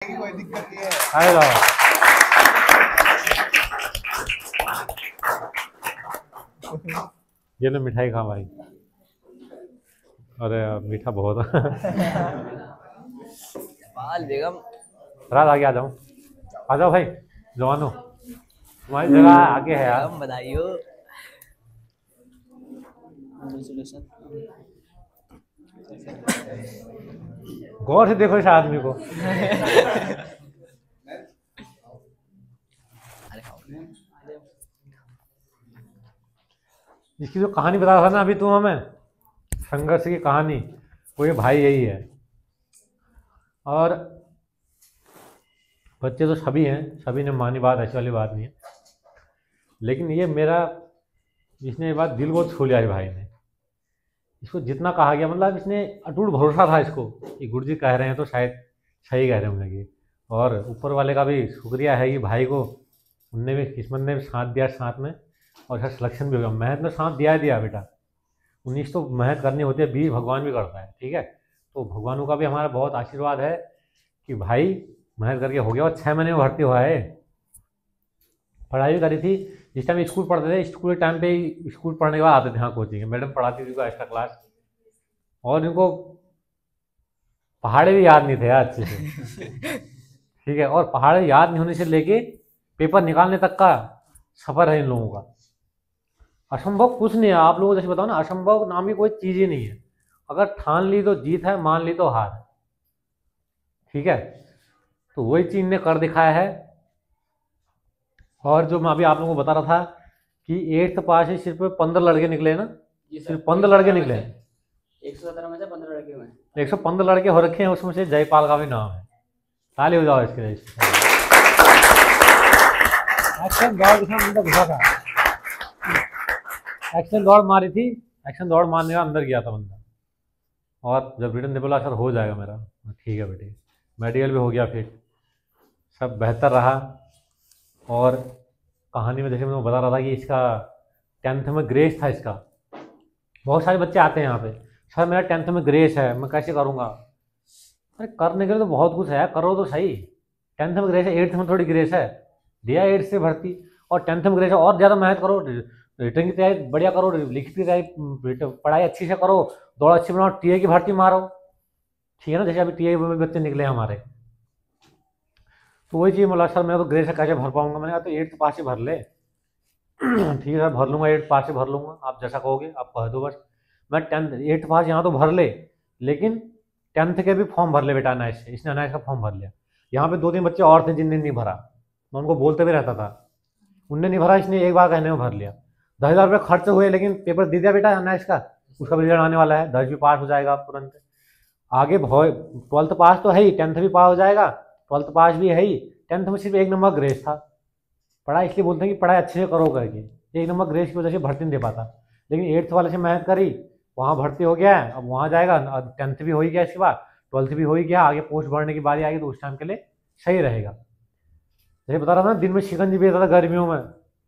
कोई दिक्कत नहीं है। आए जाओ। ये लो मिठाई खा भाई। अरे मीठा बहुत बेगम रात आगे आ जाओ, आ जाओ भाई जवानो, तुम्हारी जगह आगे है यार। बधाई हो। गौर से देखो इस आदमी को। इसकी जो कहानी बता रहा था ना अभी तुम हमें, संघर्ष की कहानी, वो ये भाई यही है। और बच्चे तो सभी हैं, सभी ने मानी बात, ऐसी वाली बात नहीं है, लेकिन ये मेरा, इसने ये बात दिल को छू लिया है भाई ने। इसको जितना कहा गया, मतलब इसने अटूट भरोसा था इसको कि गुरुजी कह रहे हैं तो शायद सही कह रहे होंगे। और ऊपर वाले का भी शुक्रिया है कि भाई को, उनने भी, किस्मत ने भी साथ दिया साथ में, और इसका सिलेक्शन भी हो गया। मेहनत में साथ दिया ही दिया बेटा। 19 तो मेहनत करनी होती है, 20 भगवान भी करता है, ठीक है। तो भगवानों का भी हमारा बहुत आशीर्वाद है कि भाई मेहनत करके हो गया, और 6 महीने में भर्ती हुआ है। पढ़ाई भी करी थी, जिस टाइम स्कूल पढ़ते थे, स्कूल के टाइम पे ही, स्कूल पढ़ने के बाद आते थे यहाँ कोचिंग, मैडम पढ़ाती थी एक्स्ट्रा क्लास। और इनको पहाड़े भी याद नहीं थे यार अच्छे से, ठीक है। और पहाड़े याद नहीं होने से लेके पेपर निकालने तक का सफ़र है इन लोगों का। असंभव कुछ नहीं है, आप लोगों को जैसे बताओ ना, असंभव नाम की कोई चीज़ ही नहीं है। अगर ठान ली तो जीत है, मान ली तो हार है, ठीक है। तो वही चीज़ ने कर दिखाया है। और जो मैं अभी आप लोगों को बता रहा था कि 8th पास से सिर्फ 15 लड़के निकले ना, सिर्फ 15 लड़के निकले। 117 में से 15 लड़के हुए। 115 लड़के हो रखे हैं, उसमें से जयपाल का भी नाम है। ताली हो जाओ इसके लिए। एक्शन दौड़ के साथ अंदर घुसा था, एक्शन दौड़ मारी थी, एक्शन दौड़ मारने का अंदर गया था बंदा। और जब रिटर्न दे बोला सर हो जाएगा मेरा, ठीक है बेटे। मेडिकल भी हो गया, फिर सब बेहतर रहा। और कहानी में जैसे मैं बता रहा था कि इसका 10th में ग्रेस था इसका। बहुत सारे बच्चे आते हैं यहाँ पे, सर मेरा 10th में ग्रेस है, मैं कैसे करूँगा। अरे करने के लिए तो बहुत कुछ है, करो तो सही। 10th में ग्रेस है, 8th में थोड़ी ग्रेस है, दिया 8th से भर्ती, और 10th में ग्रेस है, और ज़्यादा मेहनत करो, रिटर्न की तैयारी बढ़िया करो, लिखित की तैयारी, पढ़ाई अच्छी से करो, दौड़ अच्छी बनाओ, टीए की भर्ती मारो, ठीक है ना। जैसे अभी टीए में बच्चे निकले हमारे, तो वही चीज़ बोला सर मैं तो ग्रेस कैसे भर पाऊंगा। मैंने कहा तो 8th पास ही भर ले। ठीक है सर भर लूँगा, 8th पास ही भर लूँगा, आप जैसा कहोगे आप कह दो बस। मैं 8th पास यहाँ तो भर ले, लेकिन 10th के भी फॉर्म भर ले बेटा अनाइस से। इसने अनाइस का फॉर्म भर लिया। यहाँ पे 2-3 बच्चे और थे जिनने नहीं भरा, मैं उनको बोलते भी रहता था, उनने नहीं भरा, इसने एक बार कहने में भर लिया। 10,000 रुपये खर्च हुए, लेकिन पेपर दे दिया बेटा अनाइस का, उसका भी रिजल्ट आने वाला है, 10 भी पास हो जाएगा तुरंत। आगे 12th पास तो है ही, 10th भी पास हो जाएगा, 12th पास भी है ही। 10th में सिर्फ 1 नंबर ग्रेस था। पढ़ाई इसलिए बोलते हैं कि पढ़ाई अच्छे से करो करके, 1 नंबर ग्रेस की वजह से भर्ती नहीं दे पाता। लेकिन 8th वाले से मेहनत करी, वहाँ भर्ती हो गया है, अब वहाँ जाएगा, 10th भी हो ही गया, इसके बाद 12th भी हो ही गया, आगे पोस्ट भरने की बारी आएगी तो उस टाइम के लिए सही रहेगा। जैसे बता रहा था ना, दिन में शिकंजी पीता था गर्मियों में,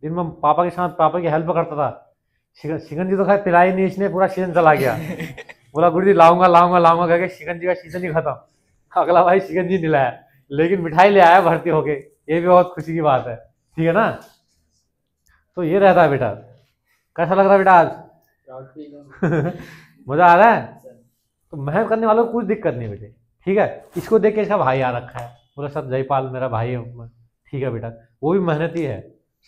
दिन में पापा के साथ पापा की हेल्प करता था। शिकंजी तो खैर पिलाई नहीं, इसने पूरा सीजन चला गया। बोला गुरुजी लाऊंगा लाऊंगा लाऊंगा करके शिकंजी का सीजन ही खत्म, अगला भाई शिकंजी नहीं लाया, लेकिन मिठाई ले आया भर्ती होके, ये भी बहुत खुशी की बात है, ठीक है ना। तो ये रहता है बेटा। कैसा लग रहा है बेटा आज? मजा आ रहा है? तो मेहनत करने वालों को कुछ दिक्कत नहीं बेटे, ठीक है। इसको देख के इसका भाई आ रखा है, बोला सर जयपाल मेरा भाई है, ठीक है बेटा। वो भी मेहनती है,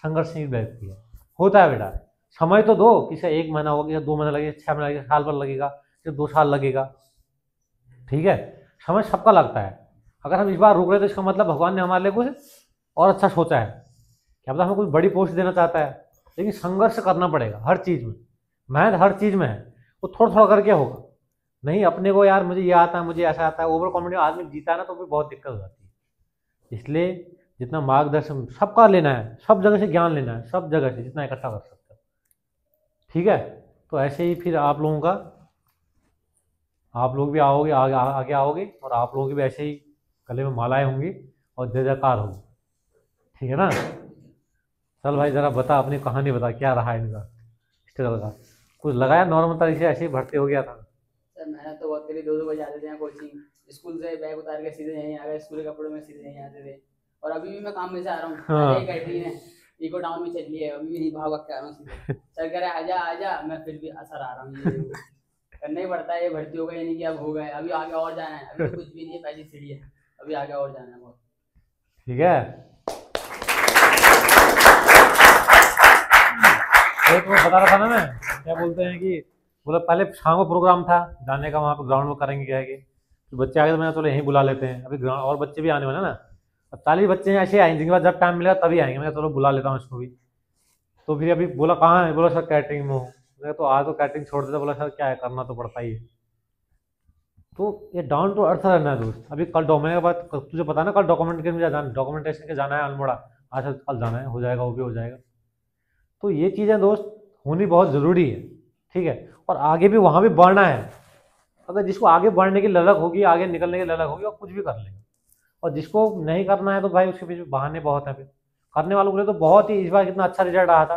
संघर्षशील व्यक्ति है, होता है बेटा। समय तो दो, किसी 1 महीना होगा, किसी 2 महीना लगेगा, 6 महीना लगेगा, साल भर लगेगा, फिर 2 साल लगेगा, ठीक है। समय सबका लगता है। अगर हम इस बार रुक रहे तो इसका मतलब भगवान ने हमारे लिए कुछ और अच्छा सोचा है, क्या पता हमें कुछ बड़ी पोस्ट देना चाहता है। लेकिन संघर्ष करना पड़ेगा हर चीज़ में, मेहनत हर चीज़ में है, वो थोड़ा थोड़ा करके होगा। नहीं अपने को यार मुझे ये आता है, मुझे ऐसा आता है, ओवर कॉन्फिडेंस आदमी जीता है ना तो फिर बहुत दिक्कत हो जाती है। इसलिए जितना मार्गदर्शन सबका लेना है, सब जगह से ज्ञान लेना है, सब जगह से जितना इकट्ठा कर सकते हो, ठीक है। तो ऐसे ही फिर आप लोगों का, आप लोग भी आओगे, आगे आओगे, और आप लोगों की भी ऐसे ही गले में मालाएं होंगी और जय जयकार होगी, ठीक है ना। चल भाई जरा बता, अपनी कहानी बता, क्या रहा इनका स्ट्रगल का। कुछ लगाया नॉर्मल तरीके से, ऐसे ही भर्ती हो गया था? सर मैंने तो बहुत करी, 2-2 बजे आते थे यहाँ कोचिंग, स्कूल से बैग उतार के सीधे यहीं आ गए, स्कूल के कपड़ों में सीधे यहीं आते थे। और अभी भी मैं काम में से आ रहा हूँ, हाँ। कैटरीन है, इको डाउन में चल रही है, अभी भी नहीं भाग के आ रहा हूँ सीधे। सर कह रहे आजा आजा, मैं फिर भी असर आ रहा हूँ, ये वो। करना ही पड़ता है, ये भर्ती हो गई, ये नहीं कि अब हो गए, अभी आगे और जाना है, अभी तो कुछ भी नहीं है, पहली सीढ़ी है, अभी आगे और जाना है बहुत। ठीक है। एक वो बता रहा था ना मैं, क्या बोलते हैं कि बोला पहले शाम को प्रोग्राम था जाने का, वहाँ पे ग्राउंड में करेंगे क्या है कि तो बच्चे आ गए तो मैंने चलो यहीं बुला लेते हैं, अभी ग्राउंड और बच्चे भी आने वाले हैं ना, अब 40 बच्चे हैं ऐसे आएंगे, जिनके बाद जब टाइम मिलेगा तभी आएंगे, मैं चलो बुला लेता हूँ इसको भी। तो फिर अभी बोला कहाँ है, बोला सर कैटरिंग में हूँ। मैं तो आज तो कैटरिंग छोड़ देता, बोला सर क्या है करना तो पड़ता ही है। तो ये डाउन टू अर्थ रहना है दोस्त। अभी कल महीने के बाद तुझे पता है ना, कल डॉक्यूमेंटेशन के जाना है अल्मोड़ा, आज कल जाना है, हो जाएगा, वो भी हो जाएगा। तो ये चीज़ें दोस्त होनी बहुत ज़रूरी है, ठीक है। और आगे भी वहाँ भी बढ़ना है, अगर जिसको आगे बढ़ने की ललक होगी, आगे निकलने की ललक होगी, वो कुछ भी कर लेगा। और जिसको नहीं करना है तो भाई उसके पीछे बहाने बहुत हैं, फिर करने वालों के लिए तो बहुत ही, इस बार कितना अच्छा रिजल्ट आया था।